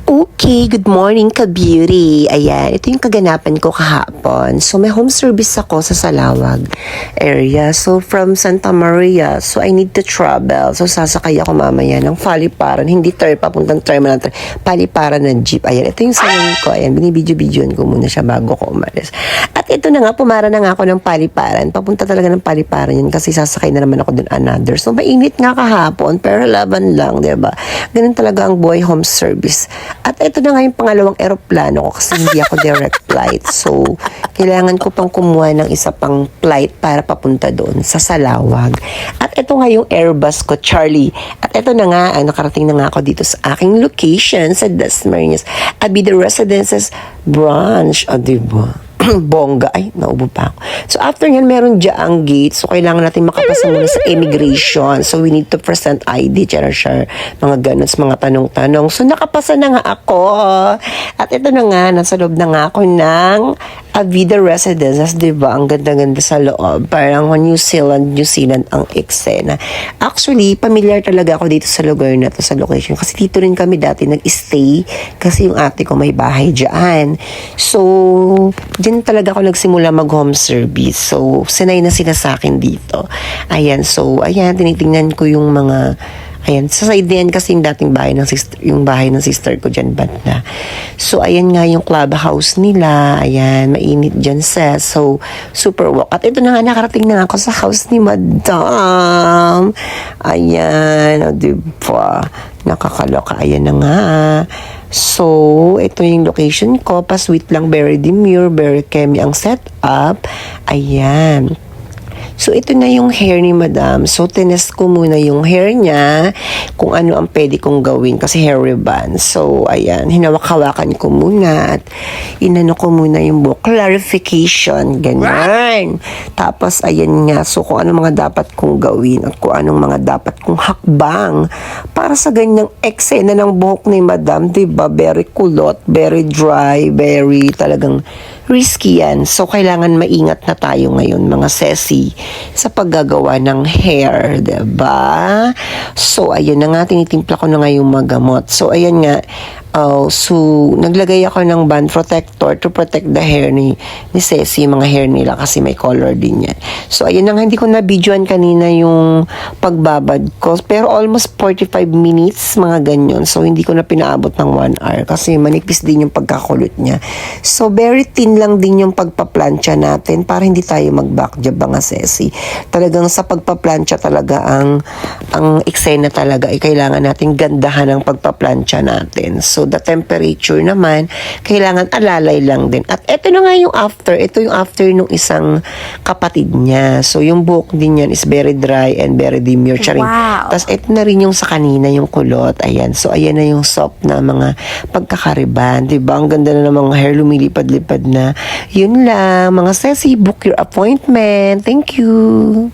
Okay, good morning ka-beauty. Ayan, ito yung kaganapan ko kahapon. So, may home service ako sa Salawag area. So, from Santa Maria. So, I need to travel. So, sasakay ako mamaya ng Paliparan. Hindi papuntang terminal. Paliparan ng jeep. Ayan, ito yung salon ko. Ayan, binibidyo-bidyoan ko muna siya bago ko umalis. At ito na nga, pumara na nga ako ng Paliparan. Papunta talaga ng Paliparan yun kasi sasakay na naman ako dun another. So, mainit nga kahapon, pero laban lang, diba? Ganun talaga ang buhay home service. At ito na nga yung pangalawang eroplano ko kasi hindi ako direct flight. So, kailangan ko pang kumuha ng isa pang flight para papunta doon sa Salawag. At ito nga yung Airbus ko, Charlie. At ito na nga, nakarating na nga ako dito sa aking location sa Dasmariñas. Abida Residences Branch. Diba? Bongga. Ay, naubo pa ako. So, after nyan, meron dyaang gate. So, kailangan natin makapasa muna sa immigration. So, we need to present ID, share, mga ganun, mga tanong-tanong. So, nakapasa na nga ako. At ito na nga, nasa loob na nga ako ng Avida Residences, diba? Ang ganda-ganda sa loob. Parang New Zealand ang eksena. Actually, familiar talaga ako dito sa lugar na to, sa location. Kasi dito rin kami dati nag-stay. Kasi yung ate ko may bahay dyan. So, dyan talaga ako nagsimula mag-home service. So, sinay na sila sa akin dito. Ayan, so, ayan, tinitingnan ko yung mga, ayan, sa side yan kasi yung dating bahay ng sister, yung bahay ng sister ko dyan, banda. So, ayan nga yung clubhouse nila. Ayan, mainit dyan sa. So, super walk. At ito na nga, nakarating na ako sa house ni Madam. Ayan, o diba? Nakakaloka. Ayan na nga. So, ito yung location ko. Pa-sweet lang, very demure, very kemi ang setup. Ayan. So, ito na yung hair ni Madam. So, tinest ko muna yung hair niya, kung ano ang pwede kong gawin kasi hair ribbon. So, ayan, hinawak-hawakan ko muna at inano ko muna yung buhok. Clarification, ganyan. Tapos, ayan nga, so kung ano mga dapat kong gawin at kung anong mga dapat kong hakbang para sa ganyang eksena ng buhok ni Madam, diba? Very kulot, very dry, very talagang risky yan. So, kailangan maingat na tayo ngayon, mga sesi, sa paggagawa ng hair, diba? So, ayun na nga, tinitimpla ko na nga yung magamot. So, ayan nga, so, naglagay ako ng band protector to protect the hair ni Ceci, mga hair nila kasi may color din yan. So, ayun na nga, hindi ko na-videoan kanina yung pagbabad ko. Pero almost 45 minutes, mga ganyan. So, hindi ko na pinaabot ng 1 hour kasi manipis din yung pagkakulot niya. So, very thin lang din yung pagpaplansya natin para hindi tayo mag-backjab, mga Ceci. Talagang sa pagpaplansya talaga ang eksena talaga ay kailangan natin gandahan ang pagpaplansya natin. So, the temperature naman, kailangan alalay lang din. At ito na nga yung after. Ito yung after nung isang kapatid niya. So, yung buhok din yan is very dry and very demure. Wow. Tapos, ito na rin yung sa kanina, yung kulot. Ayan. So, ayan na yung soft na mga pagkakariban. Diba? Ang ganda na ng mga hair, lumilipad-lipad na. Yun lang. Mga Ceci, book your appointment. Thank you.